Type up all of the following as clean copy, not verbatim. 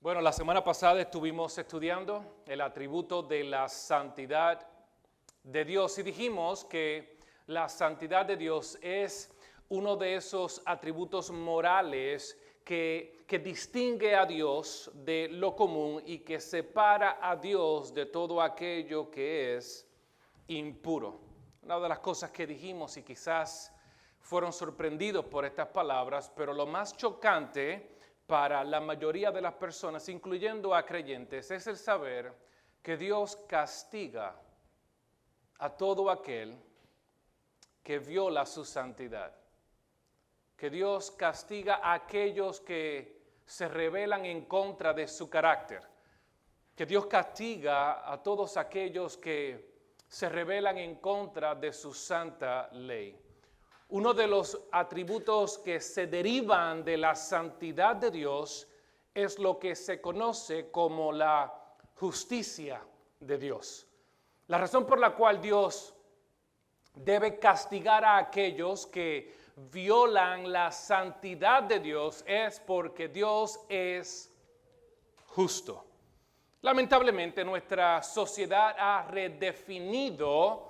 Bueno, la semana pasada estuvimos estudiando el atributo de la santidad de Dios y dijimos que la santidad de Dios es uno de esos atributos morales que distingue a Dios de lo común y que separa a Dios de todo aquello que es impuro. Una de las cosas que dijimos y quizás fueron sorprendidos por estas palabras, pero lo más chocante para la mayoría de las personas, incluyendo a creyentes, es el saber que Dios castiga a todo aquel que viola su santidad. Que Dios castiga a aquellos que se rebelan en contra de su carácter. Que Dios castiga a todos aquellos que se rebelan en contra de su santa ley. Uno de los atributos que se derivan de la santidad de Dios es lo que se conoce como la justicia de Dios. La razón por la cual Dios debe castigar a aquellos que violan la santidad de Dios es porque Dios es justo. Lamentablemente nuestra sociedad ha redefinido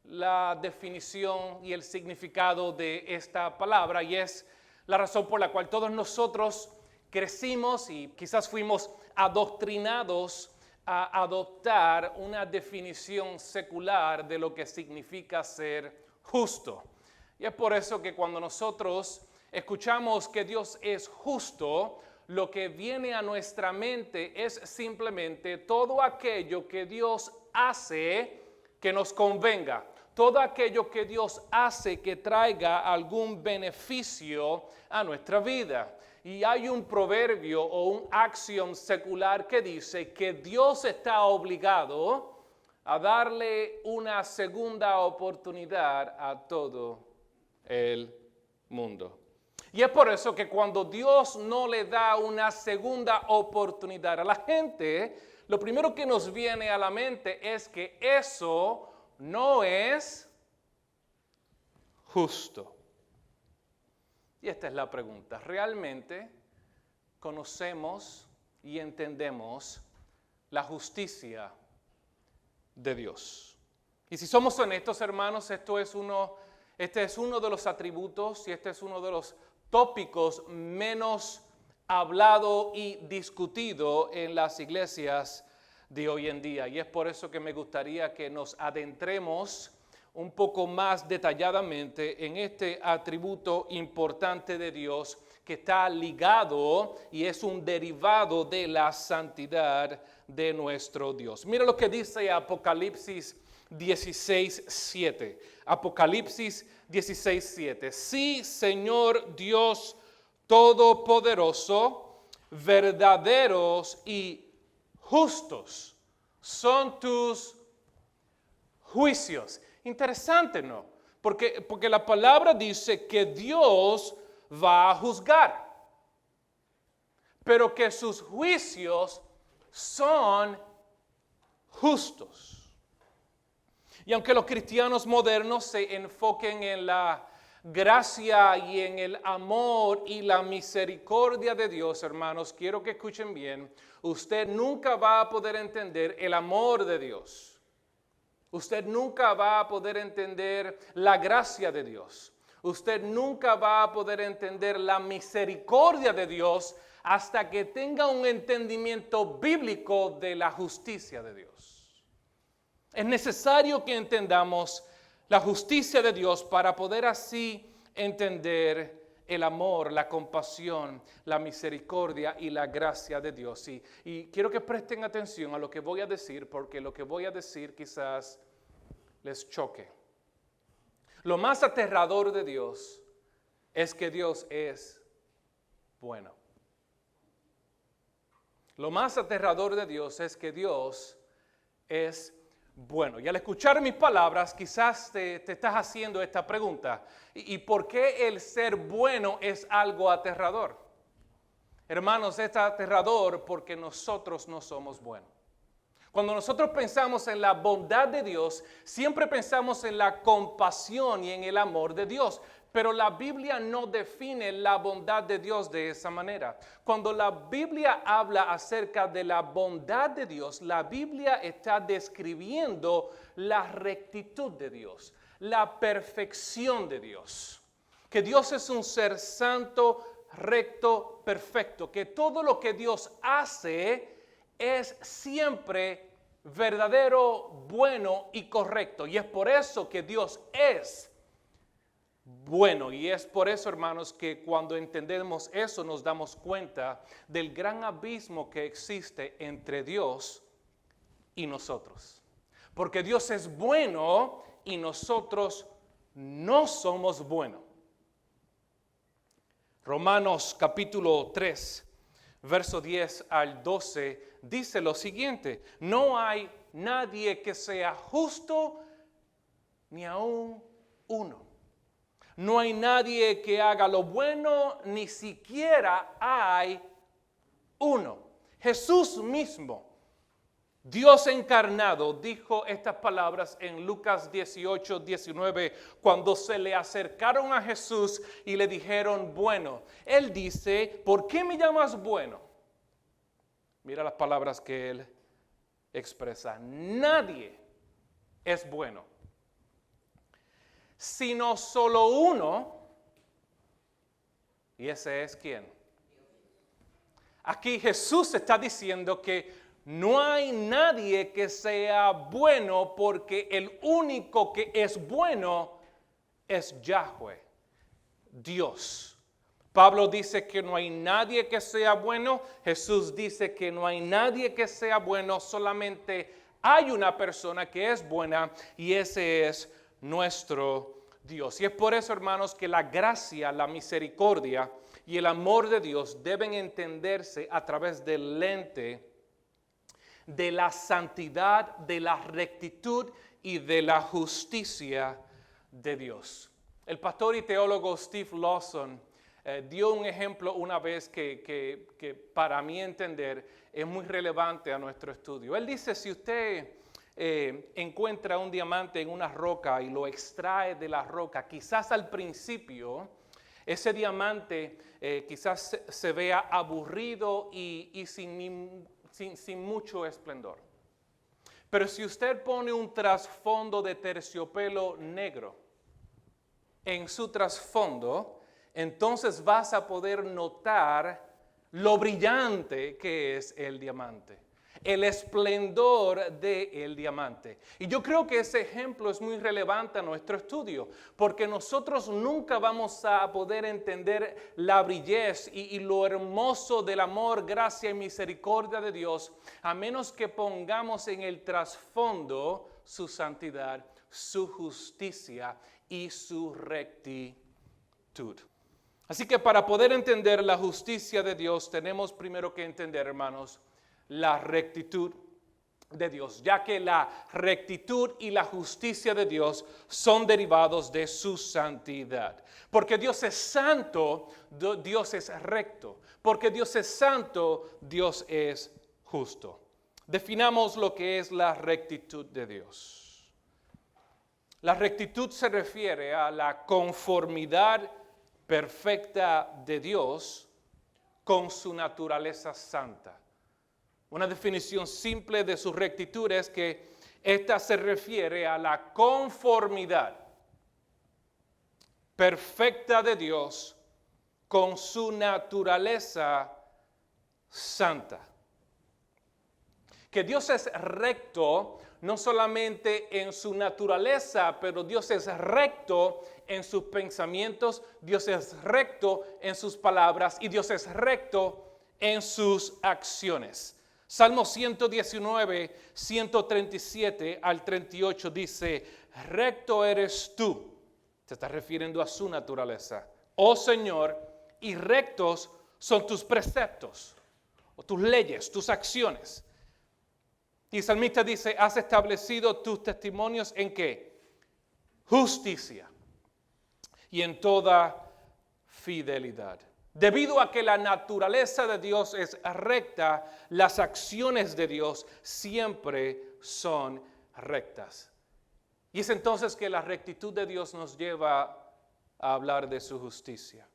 la definición y el significado de esta palabra y es la razón por la cual todos nosotros crecimos y quizás fuimos adoctrinados a adoptar una definición secular de lo que significa ser justo. Y es por eso que cuando nosotros escuchamos que Dios es justo, lo que viene a nuestra mente es simplemente todo aquello que Dios hace que nos convenga. Todo aquello que Dios hace que traiga algún beneficio a nuestra vida. Y hay un proverbio o un axiom secular que dice que Dios está obligado a darle una segunda oportunidad a todo el mundo. Y es por eso que cuando Dios no le da una segunda oportunidad a la gente, lo primero que nos viene a la mente es que eso no es justo. Y esta es la pregunta. ¿Realmente conocemos y entendemos la justicia de Dios? Y si somos honestos, hermanos, este es uno de los atributos y este es uno de los tópicos menos hablado y discutido en las iglesias de hoy en día. Y es por eso que me gustaría que nos adentremos un poco más detalladamente en este atributo importante de Dios que está ligado y es un derivado de la santidad de nuestro Dios. Mira lo que dice Apocalipsis 16:7. Apocalipsis 16:7. Sí, Señor Dios Todopoderoso, verdaderos y justos son tus juicios. Interesante, ¿no? Porque la palabra dice que Dios va a juzgar, pero que sus juicios son justos. Y aunque los cristianos modernos se enfoquen en la gracia y en el amor y la misericordia de Dios, hermanos, quiero que escuchen bien. Usted nunca va a poder entender el amor de Dios. Usted nunca va a poder entender la gracia de Dios. Usted nunca va a poder entender la misericordia de Dios hasta que tenga un entendimiento bíblico de la justicia de Dios. Es necesario que entendamos la justicia de Dios para poder así entender el amor, la compasión, la misericordia y la gracia de Dios. Y quiero que presten atención a lo que voy a decir, porque lo que voy a decir quizás les choque. Lo más aterrador de Dios es que Dios es bueno. Lo más aterrador de Dios es que Dios es bueno. Y al escuchar mis palabras, quizás te estás haciendo esta pregunta. ¿Y por qué el ser bueno es algo aterrador? Hermanos, es aterrador porque nosotros no somos buenos. Cuando nosotros pensamos en la bondad de Dios, siempre pensamos en la compasión y en el amor de Dios. Pero la Biblia no define la bondad de Dios de esa manera. Cuando la Biblia habla acerca de la bondad de Dios, la Biblia está describiendo la rectitud de Dios, la perfección de Dios. Que Dios es un ser santo, recto, perfecto. Que todo lo que Dios hace es siempre verdadero, bueno y correcto. Y es por eso que Dios es bueno, y es por eso, hermanos, que cuando entendemos eso nos damos cuenta del gran abismo que existe entre Dios y nosotros. Porque Dios es bueno y nosotros no somos buenos. Romanos capítulo 3, verso 10 al 12, dice lo siguiente: no hay nadie que sea justo, ni aun uno. No hay nadie que haga lo bueno, ni siquiera hay uno. Jesús mismo, Dios encarnado, dijo estas palabras en Lucas 18, 19, cuando se le acercaron a Jesús y le dijeron, bueno. Él dice, ¿por qué me llamas bueno? Mira las palabras que él expresa. Nadie es bueno, sino solo uno, y ese es ¿quién? Aquí Jesús está diciendo que no hay nadie que sea bueno, porque el único que es bueno es Yahweh, Dios. Pablo dice que no hay nadie que sea bueno. Jesús dice que no hay nadie que sea bueno, solamente hay una persona que es buena, y ese es nuestro Dios. Y es por eso, hermanos, que la gracia, la misericordia y el amor de Dios deben entenderse a través del lente de la santidad, de la rectitud y de la justicia de Dios. El pastor y teólogo Steve Lawson dio un ejemplo una vez que para mí entender es muy relevante a nuestro estudio. Él dice, si usted encuentra un diamante en una roca y lo extrae de la roca, quizás al principio ese diamante quizás se vea aburrido y sin mucho esplendor. Pero si usted pone un trasfondo de terciopelo negro en su trasfondo, entonces vas a poder notar lo brillante que es el diamante, el esplendor del diamante. Y yo creo que ese ejemplo es muy relevante a nuestro estudio, porque nosotros nunca vamos a poder entender la brillez y lo hermoso del amor, gracia y misericordia de Dios, a menos que pongamos en el trasfondo su santidad, su justicia y su rectitud. Así que para poder entender la justicia de Dios, tenemos primero que entender, hermanos, la rectitud de Dios, ya que la rectitud y la justicia de Dios son derivados de su santidad. Porque Dios es santo, Dios es recto. Porque Dios es santo, Dios es justo. Definamos lo que es la rectitud de Dios. La rectitud se refiere a la conformidad perfecta de Dios con su naturaleza santa. Una definición simple de su rectitud es que esta se refiere a la conformidad perfecta de Dios con su naturaleza santa. Que Dios es recto no solamente en su naturaleza, pero Dios es recto en sus pensamientos, Dios es recto en sus palabras y Dios es recto en sus acciones. Salmo 119, 137 al 38 dice, recto eres tú, se está refiriendo a su naturaleza, oh Señor, y rectos son tus preceptos, o tus leyes, tus acciones. Y el salmista dice, has establecido tus testimonios ¿en qué? Justicia y en toda fidelidad. Debido a que la naturaleza de Dios es recta, las acciones de Dios siempre son rectas. Y es entonces que la rectitud de Dios nos lleva a hablar de su justicia.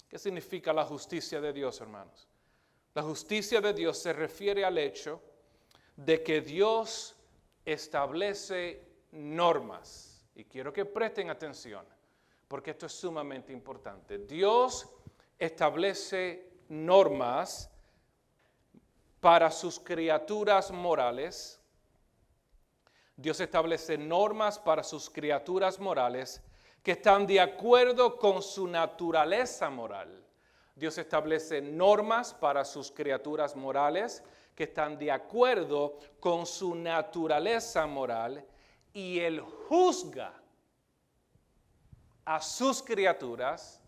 ¿Qué significa la justicia de Dios, hermanos? La justicia de Dios se refiere al hecho de que Dios establece normas. Y quiero que presten atención, porque esto es sumamente importante. Dios establece normas para sus criaturas morales. Dios establece normas para sus criaturas morales que están de acuerdo con su naturaleza moral. Dios establece normas para sus criaturas morales que están de acuerdo con su naturaleza moral, y Él juzga a sus criaturas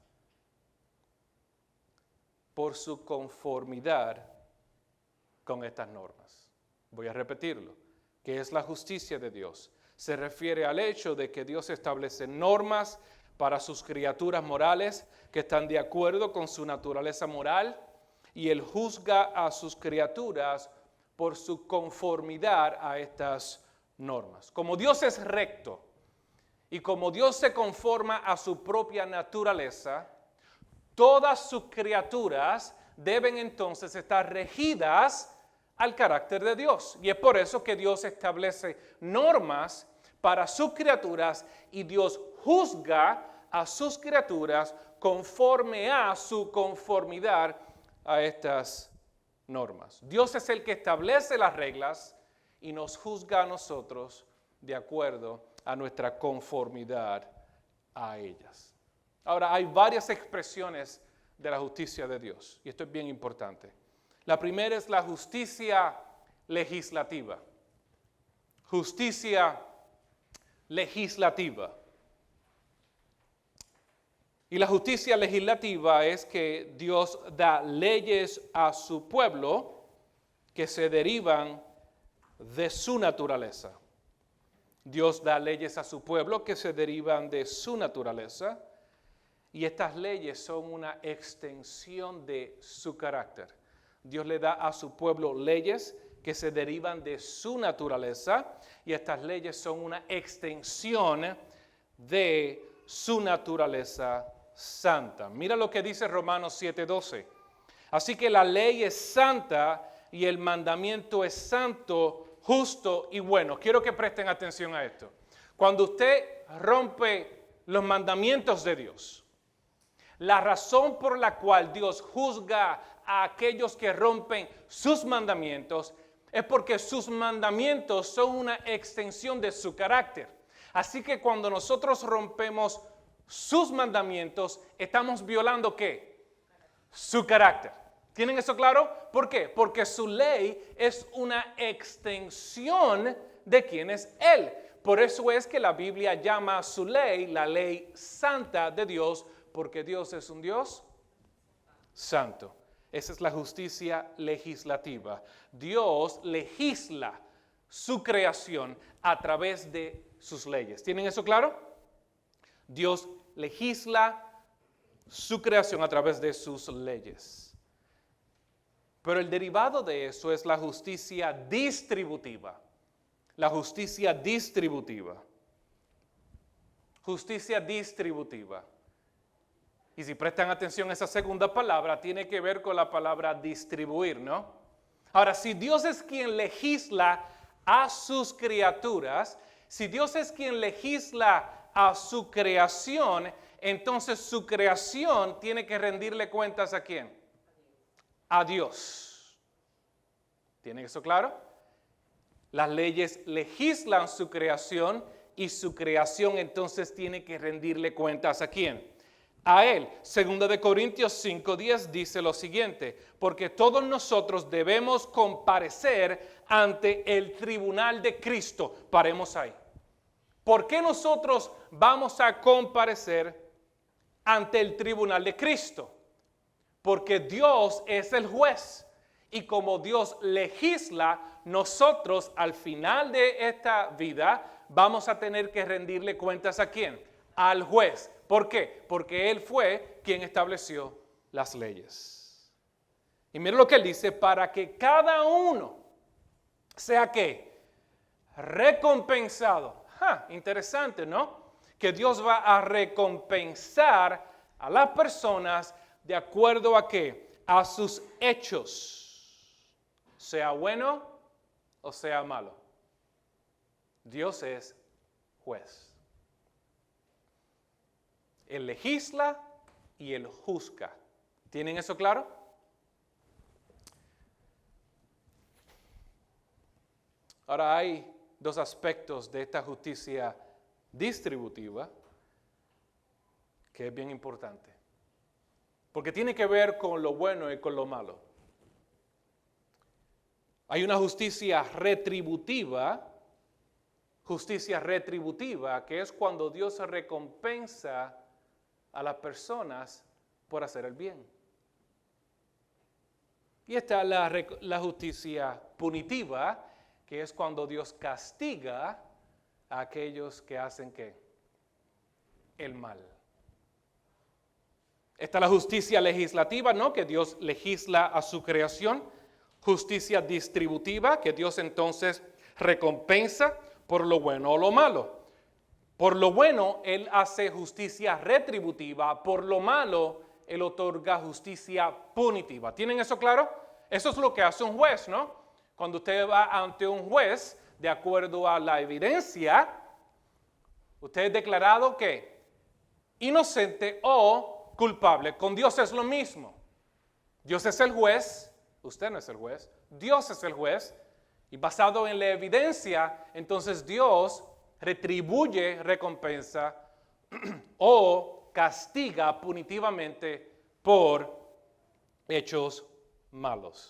por su conformidad con estas normas. Voy a repetirlo. ¿Qué es la justicia de Dios? Se refiere al hecho de que Dios establece normas para sus criaturas morales que están de acuerdo con su naturaleza moral, y Él juzga a sus criaturas por su conformidad a estas normas. Como Dios es recto y como Dios se conforma a su propia naturaleza, todas sus criaturas deben entonces estar regidas al carácter de Dios. Y es por eso que Dios establece normas para sus criaturas, y Dios juzga a sus criaturas conforme a su conformidad a estas normas. Dios es el que establece las reglas y nos juzga a nosotros de acuerdo a nuestra conformidad a ellas. Ahora, hay varias expresiones de la justicia de Dios, y esto es bien importante. La primera es la justicia legislativa. Justicia legislativa. Y la justicia legislativa es que Dios da leyes a su pueblo que se derivan de su naturaleza. Dios da leyes a su pueblo que se derivan de su naturaleza, y estas leyes son una extensión de su carácter. Dios le da a su pueblo leyes que se derivan de su naturaleza, y estas leyes son una extensión de su naturaleza santa. Mira lo que dice Romanos 7:12. Así que la ley es santa y el mandamiento es santo, justo y bueno. Quiero que presten atención a esto. Cuando usted rompe los mandamientos de Dios, la razón por la cual Dios juzga a aquellos que rompen sus mandamientos es porque sus mandamientos son una extensión de su carácter. Así que cuando nosotros rompemos sus mandamientos, estamos violando ¿qué? Su carácter. ¿Tienen eso claro? ¿Por qué? Porque su ley es una extensión de quién es Él. Por eso es que la Biblia llama a su ley la ley santa de Dios, porque Dios es un Dios santo. Esa es la justicia legislativa. Dios legisla su creación a través de sus leyes. ¿Tienen eso claro? Dios legisla su creación a través de sus leyes. Pero el derivado de eso es la justicia distributiva. La justicia distributiva. Justicia distributiva. Y si prestan atención, esa segunda palabra tiene que ver con la palabra distribuir, ¿no? Ahora, si Dios es quien legisla a sus criaturas, si Dios es quien legisla a su creación, entonces su creación tiene que rendirle cuentas ¿a quién? A Dios. ¿Tiene eso claro? Las leyes legislan su creación, y su creación entonces tiene que rendirle cuentas ¿a quién? A Él. 2 Corintios 5:10 dice lo siguiente: porque todos nosotros debemos comparecer ante el tribunal de Cristo. Paremos ahí. ¿Por qué nosotros vamos a comparecer ante el tribunal de Cristo? Porque Dios es el juez, y como Dios legisla, nosotros al final de esta vida vamos a tener que rendirle cuentas ¿a quién? Al juez. ¿Por qué? Porque Él fue quien estableció las leyes. Y mira lo que Él dice: para que cada uno sea ¿qué? Recompensado. Interesante, ¿no? que Dios va a recompensar a las personas de acuerdo a qué? A sus hechos, sea bueno o sea malo. Dios es juez. Él legisla y Él juzga. ¿Tienen eso claro? Ahora hay dos aspectos de esta justicia distributiva que es bien importante. Porque tiene que ver con lo bueno y con lo malo. Hay una justicia retributiva, que es cuando Dios recompensa a las personas por hacer el bien. Y está la justicia punitiva, que es cuando Dios castiga a aquellos que hacen ¿qué? El mal. Está la justicia legislativa, ¿no? Que Dios legisla a su creación. Justicia distributiva, que Dios entonces recompensa por lo bueno o lo malo. Por lo bueno, Él hace justicia retributiva. Por lo malo, Él otorga justicia punitiva. ¿Tienen eso claro? Eso es lo que hace un juez, ¿no? Cuando usted va ante un juez, de acuerdo a la evidencia, usted es declarado ¿qué? Inocente o culpable. Con Dios es lo mismo. Dios es el juez, usted no es el juez, Dios es el juez, y basado en la evidencia, entonces Dios retribuye, recompensa o castiga punitivamente por hechos malos.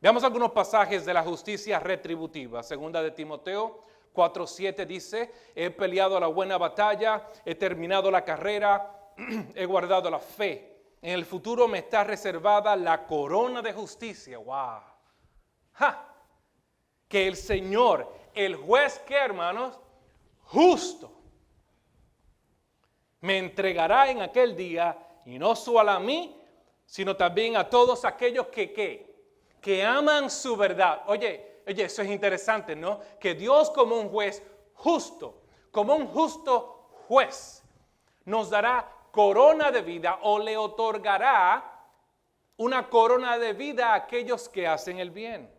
Veamos algunos pasajes de la justicia retributiva. Segunda de Timoteo 4:7 dice: he peleado la buena batalla, he terminado la carrera, he guardado la fe. En el futuro me está reservada la corona de justicia. ¡Wow! ¡Ja! Que el Señor, el juez que, hermanos, justo, me entregará en aquel día, y no solo a mí, sino también a todos aquellos que aman su verdad. Oye, eso es interesante, ¿no? Que Dios como un juez justo, como un justo juez, nos dará corona de vida o le otorgará una corona de vida a aquellos que hacen el bien.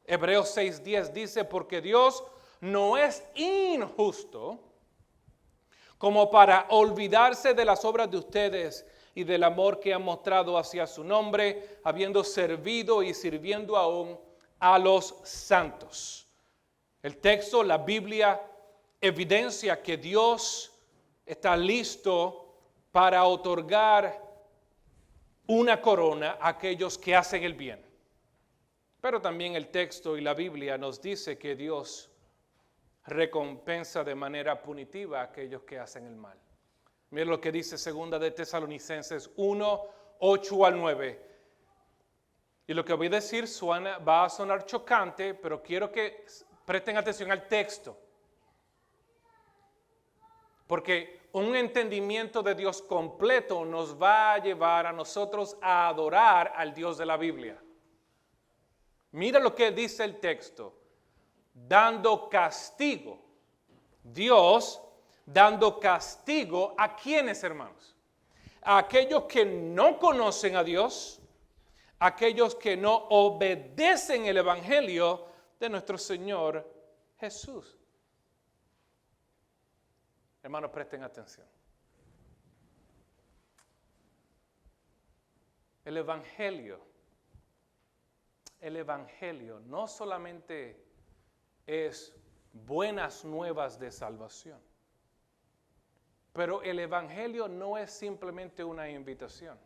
Hebreos 6:10 dice: porque Dios no es injusto como para olvidarse de las obras de ustedes y del amor que han mostrado hacia su nombre, habiendo servido y sirviendo aún a los santos. El texto, la Biblia, evidencia que Dios está listo para otorgar una corona a aquellos que hacen el bien. Pero también el texto y la Biblia nos dice que Dios recompensa de manera punitiva a aquellos que hacen el mal. Miren lo que dice segunda de Tesalonicenses 1:8-9. Y lo que voy a decir va a sonar chocante, pero quiero que presten atención al texto. Porque un entendimiento de Dios completo nos va a llevar a nosotros a adorar al Dios de la Biblia. Mira lo que dice el texto. Dando castigo. Dios dando castigo a quienes, hermanos. A aquellos que no conocen a Dios, aquellos que no obedecen el evangelio de nuestro Señor Jesús. Hermanos, presten atención. El evangelio no solamente es buenas nuevas de salvación, pero el evangelio no es simplemente una invitación.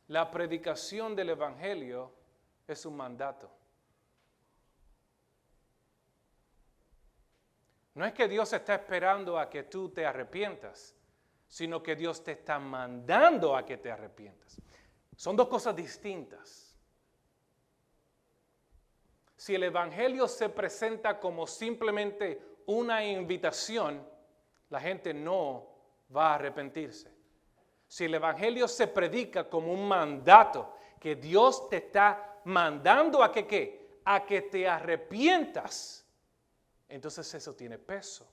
La predicación del evangelio es un mandato. No es que Dios está esperando a que tú te arrepientas, sino que Dios te está mandando a que te arrepientas. Son dos cosas distintas. Si el evangelio se presenta como simplemente una invitación, la gente no va a arrepentirse. Si el evangelio se predica como un mandato, que Dios te está mandando a que ¿qué? A que te arrepientas, entonces eso tiene peso.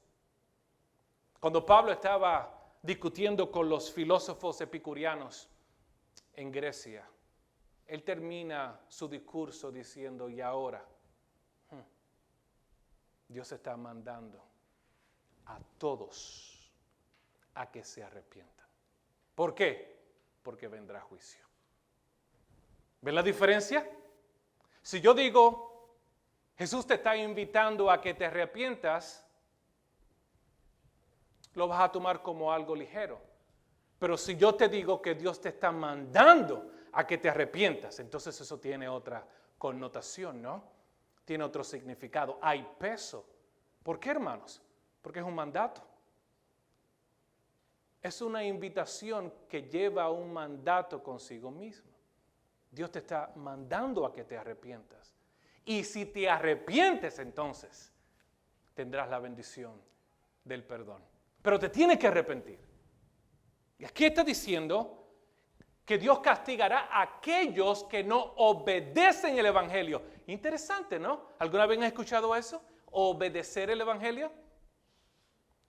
Cuando Pablo estaba discutiendo con los filósofos epicureanos en Grecia, él termina su discurso diciendo, y ahora, Dios está mandando a todos a que se arrepientan. ¿Por qué? Porque vendrá juicio. ¿Ven la diferencia? Si yo digo, Jesús te está invitando a que te arrepientas, lo vas a tomar como algo ligero. Pero si yo te digo que Dios te está mandando a que te arrepientas, entonces eso tiene otra connotación, ¿no? Tiene otro significado. Hay peso. ¿Por qué, hermanos? Porque es un mandato. Es una invitación que lleva un mandato consigo mismo. Dios te está mandando a que te arrepientas. Y si te arrepientes, entonces tendrás la bendición del perdón. Pero te tienes que arrepentir. Y aquí está diciendo que Dios castigará a aquellos que no obedecen el Evangelio. Interesante, ¿no? ¿Alguna vez han escuchado eso? Obedecer el Evangelio.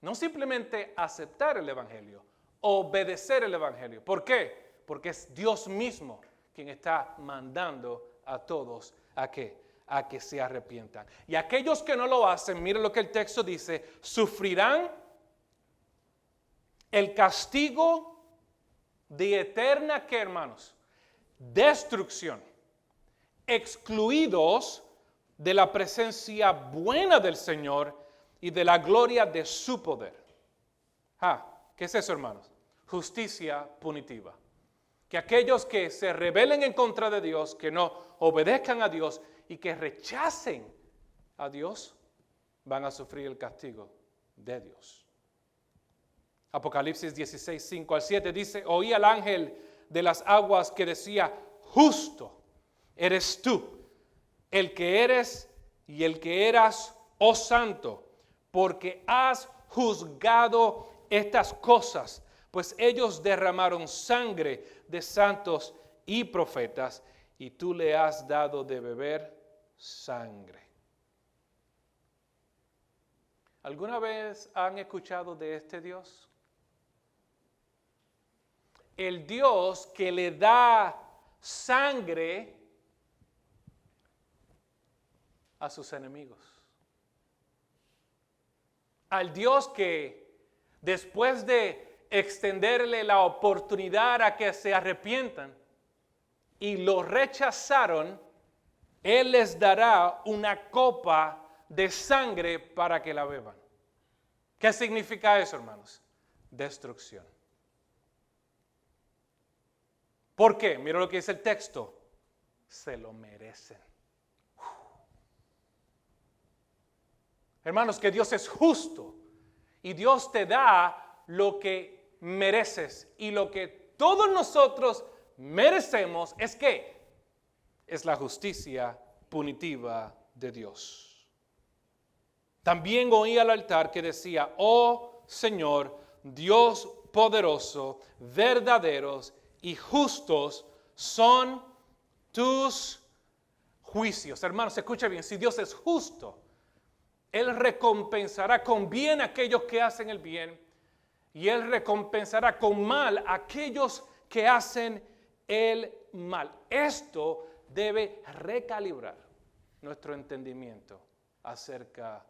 No simplemente aceptar el Evangelio, obedecer el Evangelio. ¿Por qué? Porque es Dios mismo quien está mandando a todos a que se arrepientan. Y aquellos que no lo hacen, miren lo que el texto dice, sufrirán el castigo de eterna, ¿qué, hermanos? Destrucción, excluidos de la presencia buena del Señor y de la gloria de su poder. ¿Qué es eso, hermanos? Justicia punitiva. Que aquellos que se rebelen en contra de Dios, que no obedezcan a Dios y que rechacen a Dios, van a sufrir el castigo de Dios. Apocalipsis 16, 5 al 7 dice, oí al ángel de las aguas que decía, justo eres tú, el que eres y el que eras, oh santo, porque has juzgado estas cosas, pues ellos derramaron sangre de santos y profetas, y tú le has dado de beber sangre. ¿Alguna vez han escuchado de este Dios? El Dios que le da sangre a sus enemigos. Al Dios que después de extenderle la oportunidad a que se arrepientan y lo rechazaron, Él les dará una copa de sangre para que la beban. ¿Qué significa eso, hermanos? Destrucción. ¿Por qué? Mira lo que dice el texto. Se lo merecen. Hermanos, que Dios es justo y Dios te da lo que mereces, y lo que todos nosotros merecemos es ¿qué? Es la justicia punitiva de Dios. También oí al altar que decía, oh Señor, Dios poderoso, verdaderos y justos son tus juicios. Hermanos, escucha bien, si Dios es justo, Él recompensará con bien a aquellos que hacen el bien, y Él recompensará con mal a aquellos que hacen el mal. Esto debe recalibrar nuestro entendimiento acerca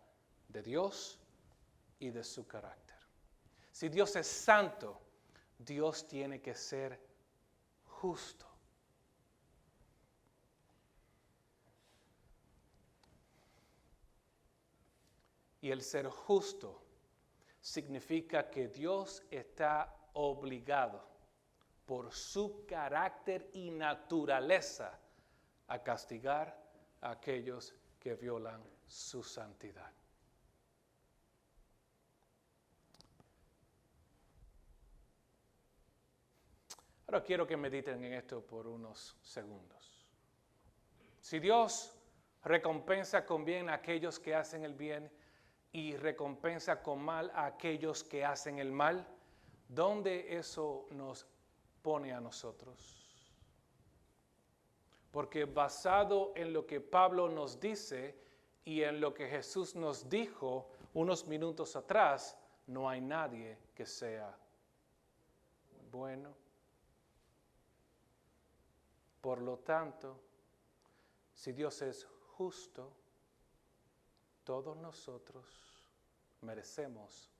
de Dios y de su carácter. Si Dios es santo, Dios tiene que ser justo. Y el ser justo significa que Dios está obligado por su carácter y naturaleza a castigar a aquellos que violan su santidad. Ahora quiero que mediten en esto por unos segundos. Si Dios recompensa con bien a aquellos que hacen el bien y recompensa con mal a aquellos que hacen el mal, ¿dónde eso nos pone a nosotros? Porque basado en lo que Pablo nos dice y en lo que Jesús nos dijo unos minutos atrás, no hay nadie que sea bueno. Por lo tanto, si Dios es justo, todos nosotros merecemos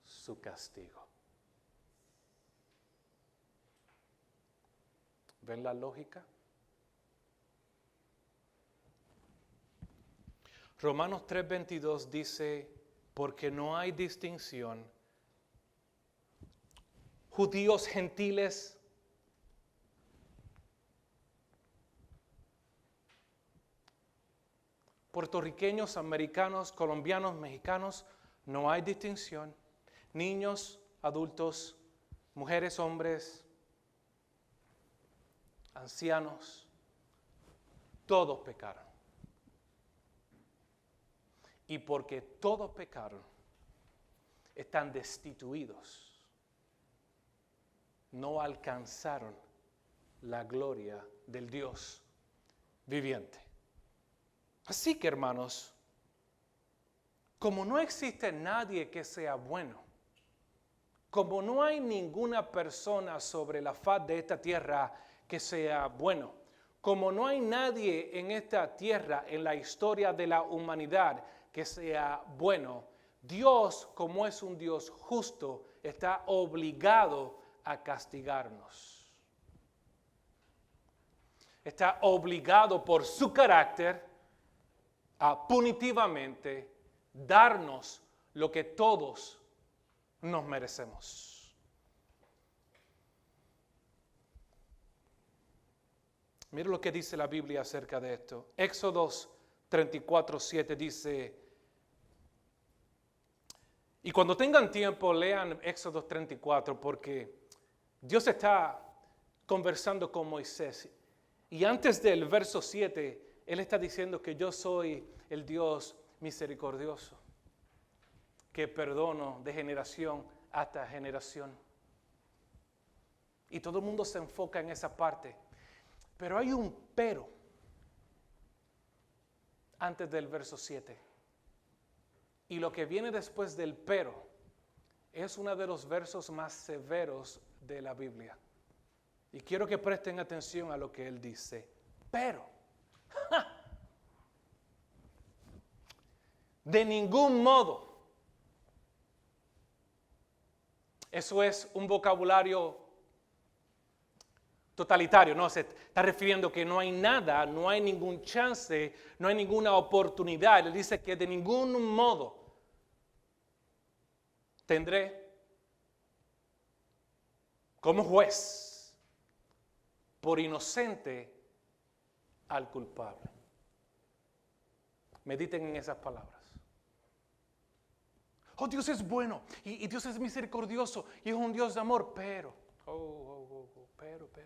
su castigo. ¿Ven la lógica? Romanos 3:22 dice, porque no hay distinción, judíos, gentiles, puertorriqueños, americanos, colombianos, mexicanos, no hay distinción. Niños, adultos, mujeres, hombres, ancianos, todos pecaron. Y porque todos pecaron, están destituidos. No alcanzaron la gloria del Dios viviente. Así que, hermanos, como no existe nadie que sea bueno, como no hay ninguna persona sobre la faz de esta tierra que sea bueno, como no hay nadie en esta tierra, en la historia de la humanidad, que sea bueno, Dios, como es un Dios justo, está obligado a castigarnos. Está obligado por su carácter a punitivamente darnos lo que todos nos merecemos. Mira lo que dice la Biblia acerca de esto. Éxodo 34:7 dice, y cuando tengan tiempo lean Éxodo 34 porque Dios está conversando con Moisés. Y antes del verso 7, Él está diciendo que yo soy el Dios misericordioso, que perdono de generación hasta generación. Y todo el mundo se enfoca en esa parte. Pero hay un pero antes del verso 7. Y lo que viene después del pero es uno de los versos más severos de la Biblia. Y quiero que presten atención a lo que él dice. Pero, de ningún modo. Eso es un vocabulario totalitario, no, se está refiriendo que no hay nada, no hay ningún chance, no hay ninguna oportunidad. Él dice que de ningún modo tendré como juez por inocente al culpable. Mediten en esas palabras. Oh, Dios es bueno y Dios es misericordioso y es un Dios de amor, pero, pero.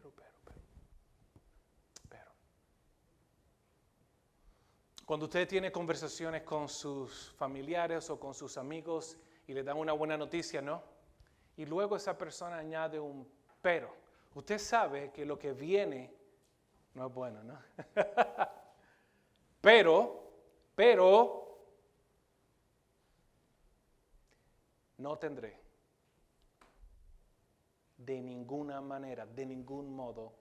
Cuando usted tiene conversaciones con sus familiares o con sus amigos y le dan una buena noticia, ¿no? Y luego esa persona añade un pero. Usted sabe que lo que viene no es bueno, ¿no? pero, no tendré de ninguna manera, de ningún modo,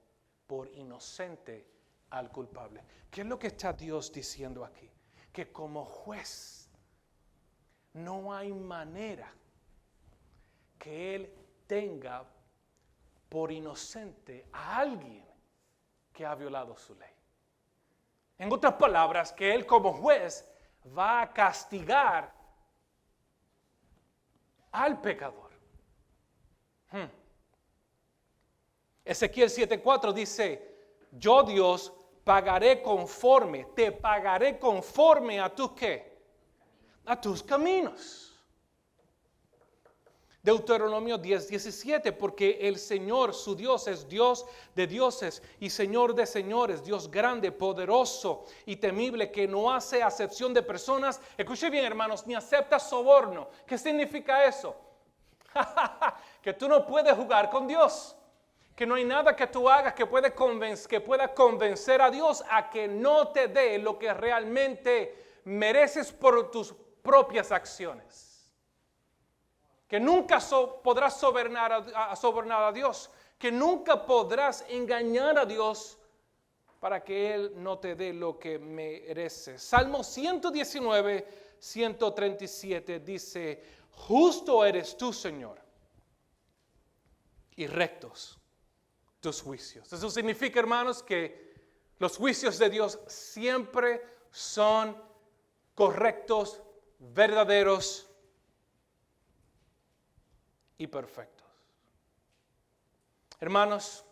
por inocente al culpable. ¿Qué es lo que está Dios diciendo aquí? Que como juez no hay manera que Él tenga por inocente a alguien que ha violado su ley. En otras palabras, que Él como juez va a castigar al pecador. Ezequiel 7:4 dice, yo Dios te pagaré conforme a tus ¿qué? A tus caminos. Deuteronomio 10:17, porque el Señor, su Dios, es Dios de dioses y Señor de señores, Dios grande, poderoso y temible, que no hace acepción de personas. Escuche bien, hermanos, ni acepta soborno. ¿Qué significa eso? Que tú no puedes jugar con Dios. Que no hay nada que tú hagas que pueda convencer a Dios a que no te dé lo que realmente mereces por tus propias acciones. que nunca podrás sobornar a Dios, que nunca podrás engañar a Dios para que Él no te dé lo que mereces. Salmo 119, 137 dice, justo eres tú, Señor, y rectos tus juicios. Eso significa, hermanos, que los juicios de Dios siempre son correctos, verdaderos y perfectos. Hermanos,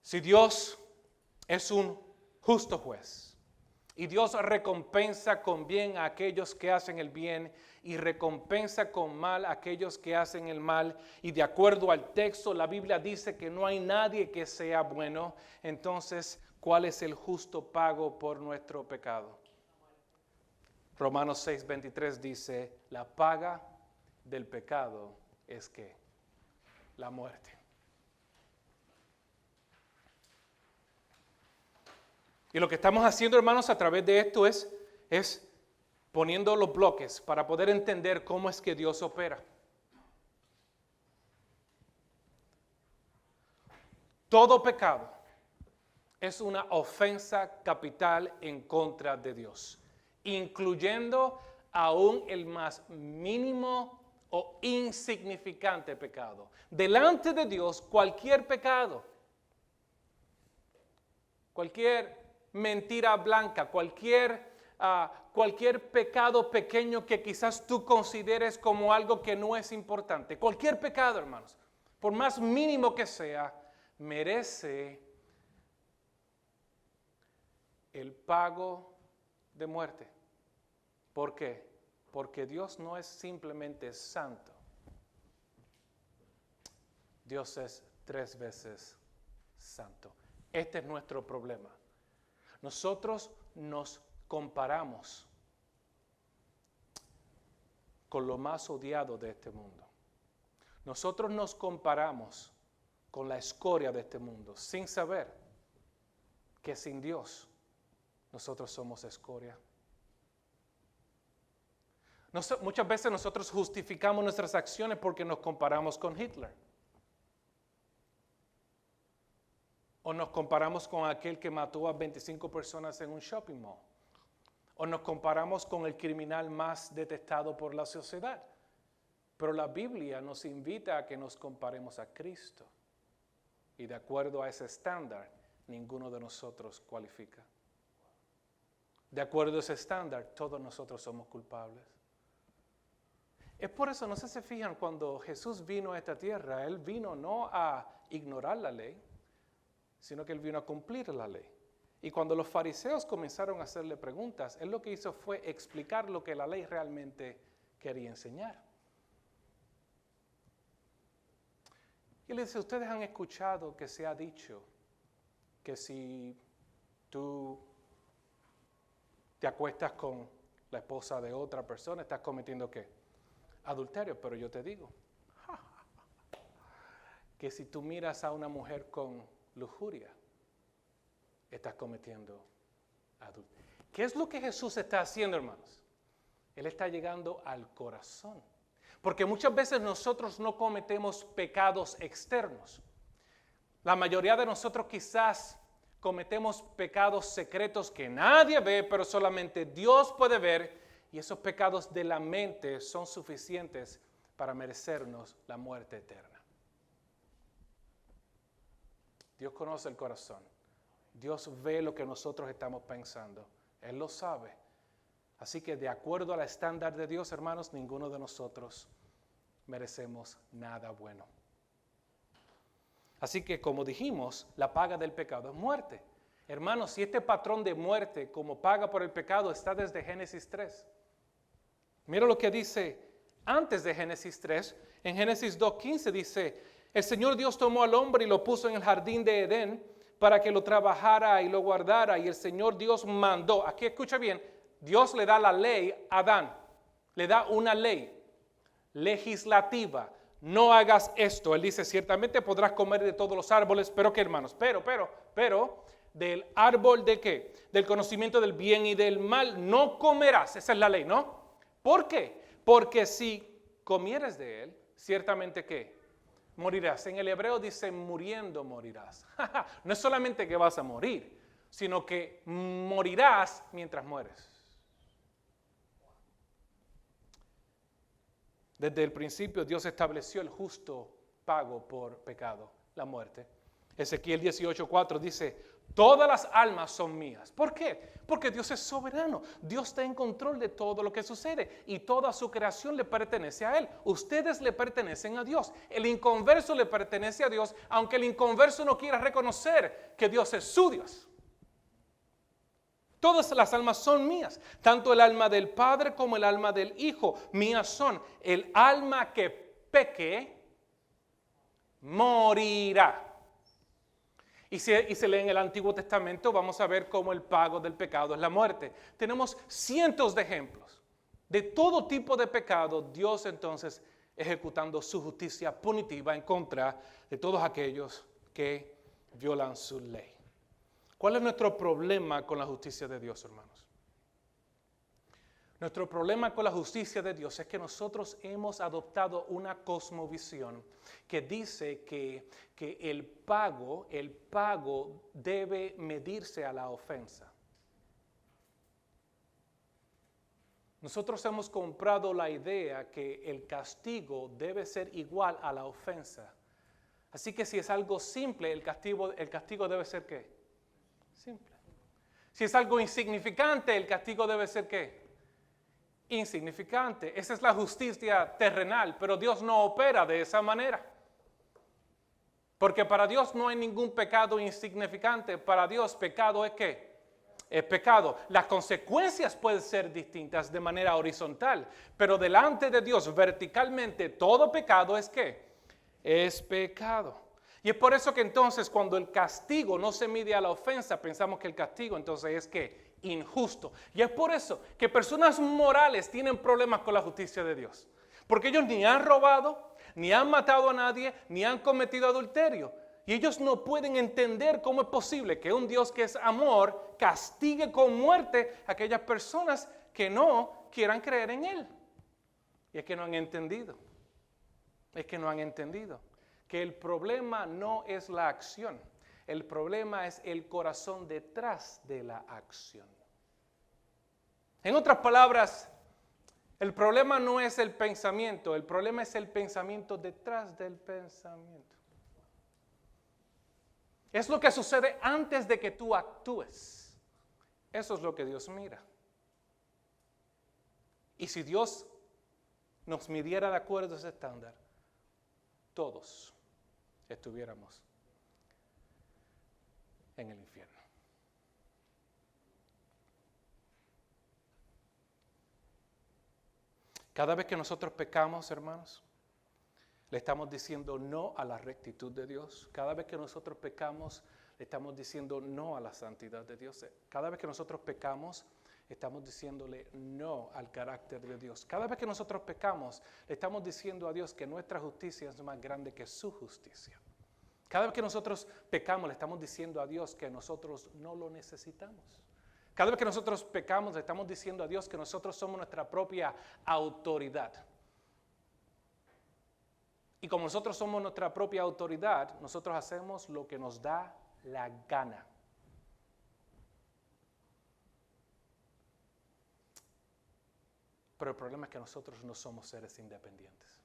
si Dios es un justo juez y Dios recompensa con bien a aquellos que hacen el bien y recompensa con mal a aquellos que hacen el mal, y de acuerdo al texto la Biblia dice que no hay nadie que sea bueno, entonces ¿cuál es el justo pago por nuestro pecado? Romanos 6:23 dice, la paga del pecado es ¿qué? La muerte. Y lo que estamos haciendo, hermanos, a través de esto es poniendo los bloques para poder entender cómo es que Dios opera. Todo pecado es una ofensa capital en contra de Dios, incluyendo aún el más mínimo o insignificante pecado. Delante de Dios, cualquier pecado, cualquier mentira blanca, cualquier pecado pequeño que quizás tú consideres como algo que no es importante, cualquier pecado, hermanos, por más mínimo que sea, merece el pago de muerte. ¿Por qué? Porque Dios no es simplemente santo. Dios es 3 veces santo. Este es nuestro problema. Nosotros nos comparamos con lo más odiado de este mundo. Nosotros nos comparamos con la escoria de este mundo, sin saber que sin Dios nosotros somos escoria. Muchas veces nosotros justificamos nuestras acciones porque nos comparamos con Hitler. O nos comparamos con aquel que mató a 25 personas en un shopping mall. O nos comparamos con el criminal más detestado por la sociedad. Pero la Biblia nos invita a que nos comparemos a Cristo. Y de acuerdo a ese estándar, ninguno de nosotros cualifica. De acuerdo a ese estándar, todos nosotros somos culpables. Es por eso, no sé si se fijan, cuando Jesús vino a esta tierra, Él vino no a ignorar la ley, sino que Él vino a cumplir la ley. Y cuando los fariseos comenzaron a hacerle preguntas, Él lo que hizo fue explicar lo que la ley realmente quería enseñar. Y Él dice, ustedes han escuchado que se ha dicho que si tú te acuestas con la esposa de otra persona, estás cometiendo ¿qué? Adulterio. Pero yo te digo que si tú miras a una mujer con lujuria, estás cometiendo adulterio. ¿Qué es lo que Jesús está haciendo, hermanos? Él está llegando al corazón. Porque muchas veces nosotros no cometemos pecados externos. La mayoría de nosotros quizás cometemos pecados secretos que nadie ve, pero solamente Dios puede ver. Y esos pecados de la mente son suficientes para merecernos la muerte eterna. Dios conoce el corazón. Dios ve lo que nosotros estamos pensando. Él lo sabe. Así que de acuerdo al estándar de Dios, hermanos, ninguno de nosotros merecemos nada bueno. Así que como dijimos, la paga del pecado es muerte. Hermanos, si este patrón de muerte como paga por el pecado está desde Génesis 3. Mira lo que dice antes de Génesis 3. En Génesis 2:15 dice, el Señor Dios tomó al hombre y lo puso en el jardín de Edén para que lo trabajara y lo guardara. Y el Señor Dios mandó, aquí escucha bien, Dios le da la ley a Adán. Le da una ley legislativa. No hagas esto. Él dice, ciertamente podrás comer de todos los árboles, pero ¿qué, hermanos? Pero, del árbol de ¿qué? Del conocimiento del bien y del mal no comerás. Esa es la ley, ¿no? ¿Por qué? Porque si comieres de él, ciertamente ¿qué? Morirás. En el hebreo dice muriendo morirás. No es solamente que vas a morir, sino que morirás mientras mueres. Desde el principio Dios estableció el justo pago por pecado, la muerte. Ezequiel 18:4 dice, todas las almas son mías. ¿Por qué? Porque Dios es soberano. Dios está en control de todo lo que sucede y toda su creación le pertenece a Él. Ustedes le pertenecen a Dios. El inconverso le pertenece a Dios, aunque el inconverso no quiera reconocer que Dios es su Dios. Todas las almas son mías, tanto el alma del Padre como el alma del Hijo. Mías son. El alma que peque, morirá. Y se lee en el Antiguo Testamento, vamos a ver cómo el pago del pecado es la muerte. Tenemos cientos de ejemplos de todo tipo de pecado, Dios entonces ejecutando su justicia punitiva en contra de todos aquellos que violan su ley. ¿Cuál es nuestro problema con la justicia de Dios, hermanos? Nuestro problema con la justicia de Dios es que nosotros hemos adoptado una cosmovisión que dice que el pago debe medirse a la ofensa. Nosotros hemos comprado la idea que el castigo debe ser igual a la ofensa. Así que si es algo simple, el castigo debe ser ¿qué? Simple. Si es algo insignificante, el castigo debe ser ¿qué? Insignificante. Esa es la justicia terrenal, pero Dios no opera de esa manera. Porque para Dios no hay ningún pecado insignificante. Para Dios pecado es ¿qué? Es pecado. Las consecuencias pueden ser distintas de manera horizontal, pero delante de Dios verticalmente todo pecado es ¿qué? Es pecado. Y es por eso que entonces cuando el castigo no se mide a la ofensa, pensamos que el castigo entonces es ¿qué? Injusto. Y es por eso que personas morales tienen problemas con la justicia de Dios. Porque ellos ni han robado, ni han matado a nadie, ni han cometido adulterio. Y ellos no pueden entender cómo es posible que un Dios que es amor castigue con muerte a aquellas personas que no quieran creer en Él. Y es que no han entendido. Es que no han entendido que el problema no es la acción. El problema es el corazón detrás de la acción. En otras palabras, el problema no es el pensamiento, el problema es el pensamiento detrás del pensamiento. Es lo que sucede antes de que tú actúes. Eso es lo que Dios mira. Y si Dios nos midiera de acuerdo a ese estándar, todos estuviéramos en el infierno. Cada vez que nosotros pecamos, hermanos, le estamos diciendo no a la rectitud de Dios. Cada vez que nosotros pecamos, le estamos diciendo no a la santidad de Dios. Cada vez que nosotros pecamos, estamos diciéndole no al carácter de Dios. Cada vez que nosotros pecamos, le estamos diciendo a Dios que nuestra justicia es más grande que su justicia. Cada vez que nosotros pecamos, le estamos diciendo a Dios que nosotros no lo necesitamos. Cada vez que nosotros pecamos, le estamos diciendo a Dios que nosotros somos nuestra propia autoridad. Y como nosotros somos nuestra propia autoridad, nosotros hacemos lo que nos da la gana. Pero el problema es que nosotros no somos seres independientes.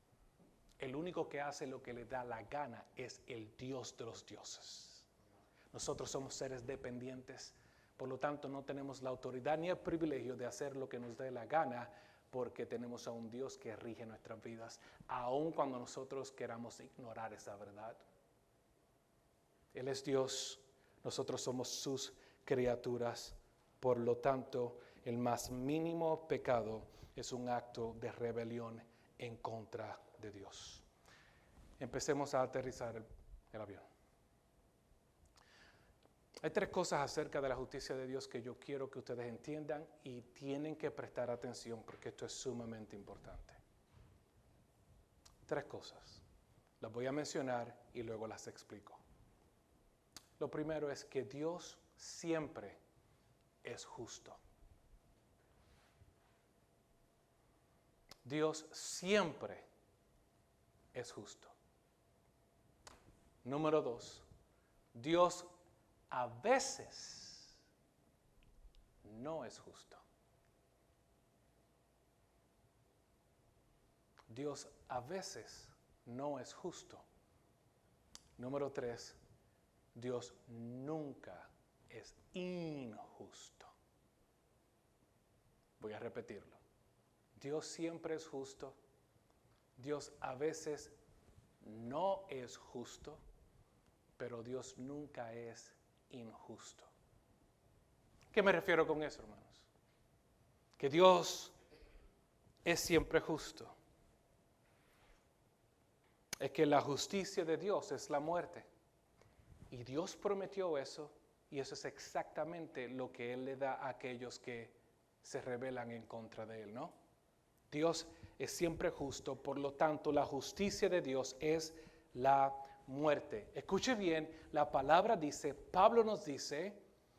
El único que hace lo que le da la gana es el Dios de los dioses. Nosotros somos seres dependientes, por lo tanto no tenemos la autoridad ni el privilegio de hacer lo que nos dé la gana, porque tenemos a un Dios que rige nuestras vidas, aun cuando nosotros queramos ignorar esa verdad. Él es Dios, nosotros somos sus criaturas, por lo tanto el más mínimo pecado es un acto de rebelión en contra de Dios. Empecemos a aterrizar el avión. Hay tres cosas acerca de la justicia de Dios que yo quiero que ustedes entiendan y tienen que prestar atención porque esto es sumamente importante. Tres cosas. Las voy a mencionar y luego las explico. Lo primero es que Dios siempre es justo. Dios siempre es justo. Número 2, Dios a veces no es justo. Dios a veces no es justo. Número 3, Dios nunca es injusto. Voy a repetirlo. Dios siempre es justo. Dios a veces no es justo, pero Dios nunca es injusto. ¿Qué me refiero con eso, hermanos? Que Dios es siempre justo. Es que la justicia de Dios es la muerte. Y Dios prometió eso, y eso es exactamente lo que Él le da a aquellos que se rebelan en contra de Él, ¿no? Dios es siempre justo, por lo tanto, la justicia de Dios es la muerte. Escuche bien, la palabra dice, Pablo nos dice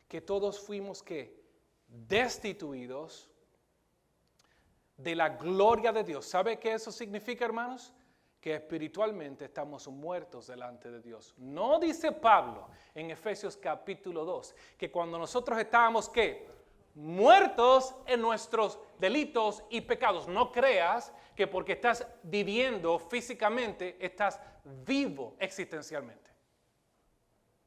que todos fuimos ¿qué? Destituidos de la gloria de Dios. ¿Sabe qué eso significa, hermanos? Que espiritualmente estamos muertos delante de Dios. No dice Pablo en Efesios capítulo 2 que cuando nosotros estábamos ¿qué? Muertos en nuestros delitos y pecados. No creas que porque estás viviendo físicamente estás vivo existencialmente.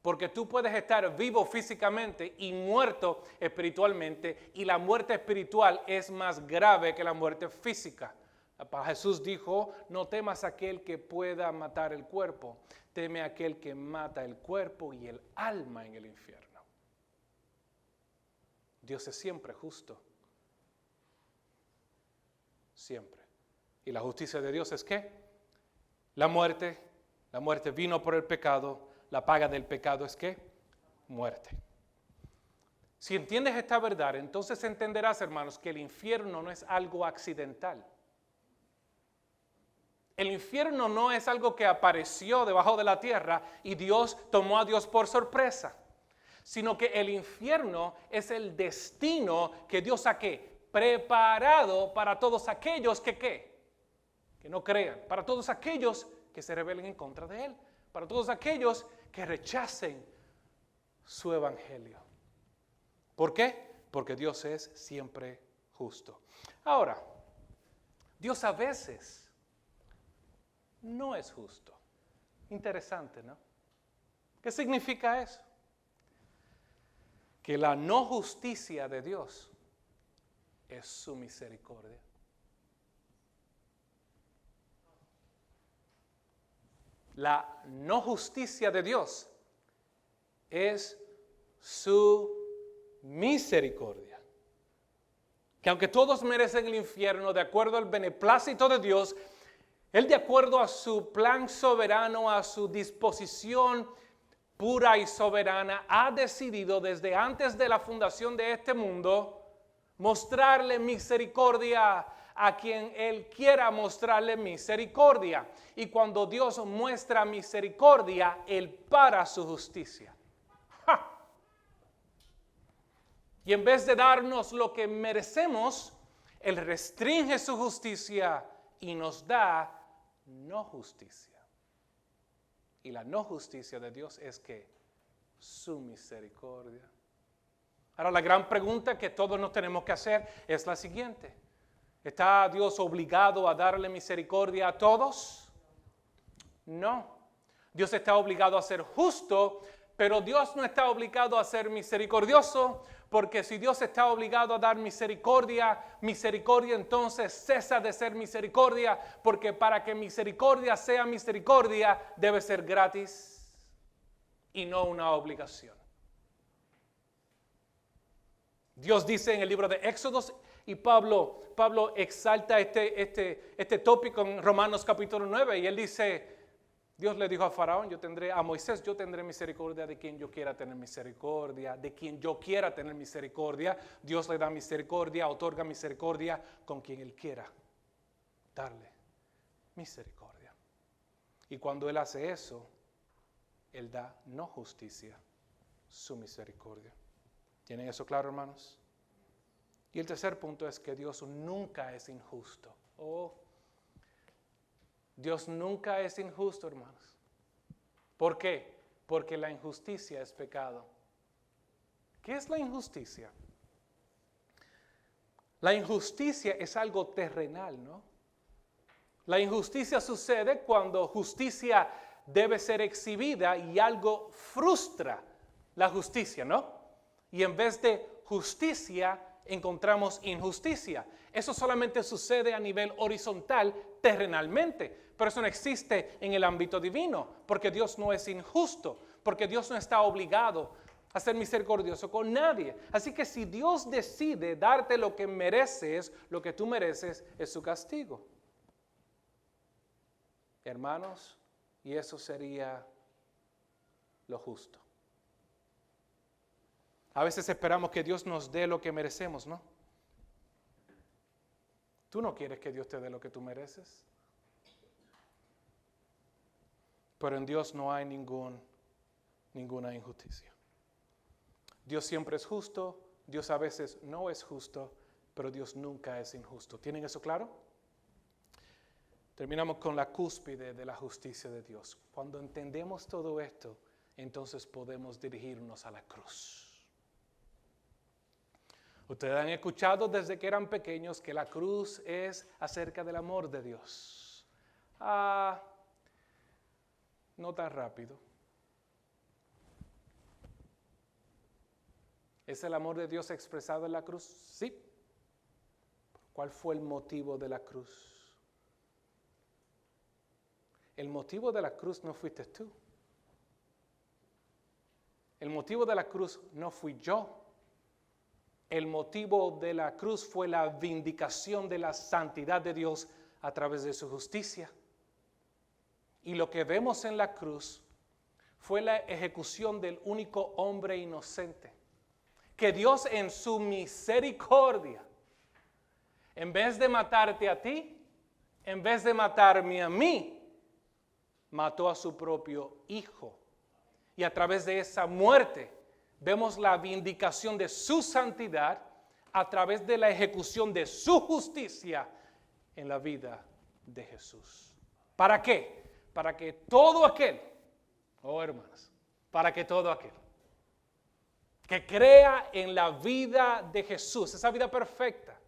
Porque tú puedes estar vivo físicamente y muerto espiritualmente, y la muerte espiritual es más grave que la muerte física. Jesús dijo, no temas a aquel que pueda matar el cuerpo, teme a aquel que mata el cuerpo y el alma en el infierno. Dios es siempre justo. Siempre. Y la justicia de Dios es ¿qué? La muerte vino por el pecado, la paga del pecado es ¿qué? Muerte. Si entiendes esta verdad, entonces entenderás, hermanos, que el infierno no es algo accidental. El infierno no es algo que apareció debajo de la tierra y Dios tomó a Dios por sorpresa, sino que el infierno es el destino que Dios ha ¿qué? Preparado para todos aquellos que ¿qué? Que no crean, para todos aquellos que se rebelen en contra de Él, para todos aquellos que rechacen su evangelio. ¿Por qué? Porque Dios es siempre justo. Ahora, Dios a veces no es justo. Interesante, ¿no? ¿Qué significa eso? Que la no justicia de Dios es su misericordia. La no justicia de Dios es su misericordia. Que aunque todos merecen el infierno de acuerdo al beneplácito de Dios, Él de acuerdo a su plan soberano, a su disposición pura y soberana, ha decidido desde antes de la fundación de este mundo mostrarle misericordia a quien Él quiera mostrarle misericordia. Y cuando Dios muestra misericordia, Él para su justicia. ¡Ja! Y en vez de darnos lo que merecemos, Él restringe su justicia y nos da no justicia. Y la no justicia de Dios es que su misericordia. Ahora la gran pregunta que todos nos tenemos que hacer es la siguiente. ¿Está Dios obligado a darle misericordia a todos? No. Dios está obligado a ser justo, pero Dios no está obligado a ser misericordioso, porque si Dios está obligado a dar misericordia entonces cesa de ser misericordia, porque para que misericordia sea misericordia debe ser gratis y no una obligación. Dios dice en el libro de Éxodos, y Pablo exalta este tópico en Romanos capítulo 9, y él dice, Dios le dijo a Faraón, a Moisés, yo tendré misericordia de quien yo quiera tener misericordia, de quien yo quiera tener misericordia. Dios le da misericordia, otorga misericordia con quien Él quiera darle misericordia. Y cuando Él hace eso, Él da no justicia, su misericordia. ¿Tienen eso claro, hermanos? Y el tercer punto es que Dios nunca es injusto. Dios nunca es injusto, hermanos. ¿Por qué? Porque la injusticia es pecado. ¿Qué es la injusticia? La injusticia es algo terrenal, ¿no? La injusticia sucede cuando justicia debe ser exhibida y algo frustra la justicia, ¿no? Y en vez de justicia encontramos injusticia. Eso solamente sucede a nivel horizontal, terrenalmente, pero eso no existe en el ámbito divino, porque Dios no es injusto, porque Dios no está obligado a ser misericordioso con nadie. Así que si Dios decide darte lo que mereces, lo que tú mereces es su castigo. Hermanos, y eso sería lo justo. A veces esperamos que Dios nos dé lo que merecemos, ¿no? Tú no quieres que Dios te dé lo que tú mereces. Pero en Dios no hay ninguna injusticia. Dios siempre es justo, Dios a veces no es justo, pero Dios nunca es injusto. ¿Tienen eso claro? Terminamos con la cúspide de la justicia de Dios. Cuando entendemos todo esto, entonces podemos dirigirnos a la cruz. Ustedes han escuchado desde que eran pequeños que la cruz es acerca del amor de Dios. No tan rápido. ¿Es el amor de Dios expresado en la cruz? Sí. ¿Cuál fue el motivo de la cruz? El motivo de la cruz no fuiste tú. El motivo de la cruz no fui yo. El motivo de la cruz fue la vindicación de la santidad de Dios a través de su justicia. Y lo que vemos en la cruz fue la ejecución del único hombre inocente. Que Dios en su misericordia, en vez de matarte a ti, en vez de matarme a mí, mató a su propio Hijo. Y a través de esa muerte vemos la vindicación de su santidad a través de la ejecución de su justicia en la vida de Jesús. ¿Para qué? Para que todo aquel, hermanos, para que todo aquel que crea en la vida de Jesús, esa vida perfecta,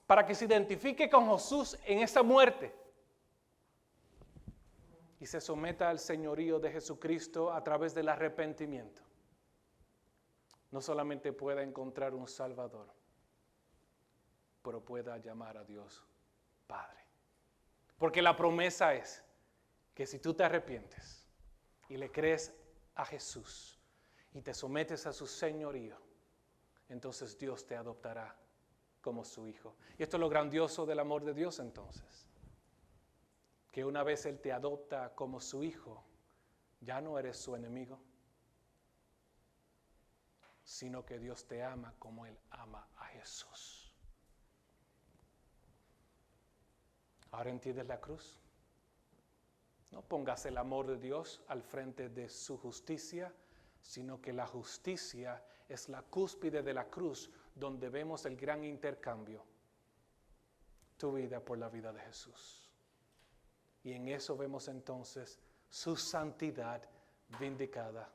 para que se identifique con Jesús en esa muerte y se someta al señorío de Jesucristo a través del arrepentimiento, no solamente pueda encontrar un Salvador, pero pueda llamar a Dios Padre. Porque la promesa es que si tú te arrepientes y le crees a Jesús y te sometes a su señorío, entonces Dios te adoptará como su hijo. Y esto es lo grandioso del amor de Dios entonces. Que una vez Él te adopta como su hijo, ya no eres su enemigo, sino que Dios te ama como Él ama a Jesús. ¿Ahora entiendes la cruz? No pongas el amor de Dios al frente de su justicia, sino que la justicia es la cúspide de la cruz donde vemos el gran intercambio. Tu vida por la vida de Jesús. Y en eso vemos entonces su santidad vindicada,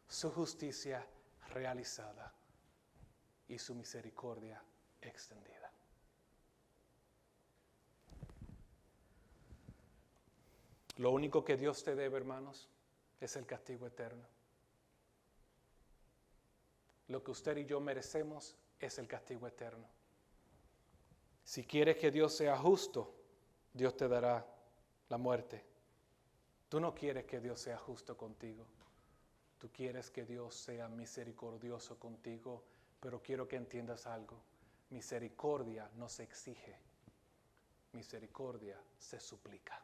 su justicia realizada y su misericordia extendida. Lo único que Dios te debe, hermanos, es el castigo eterno. Lo que usted y yo merecemos es el castigo eterno. Si quieres que Dios sea justo, Dios te dará la muerte. Tú no quieres que Dios sea justo contigo. Tú quieres que Dios sea misericordioso contigo, pero quiero que entiendas algo. Misericordia no se exige. Misericordia se suplica.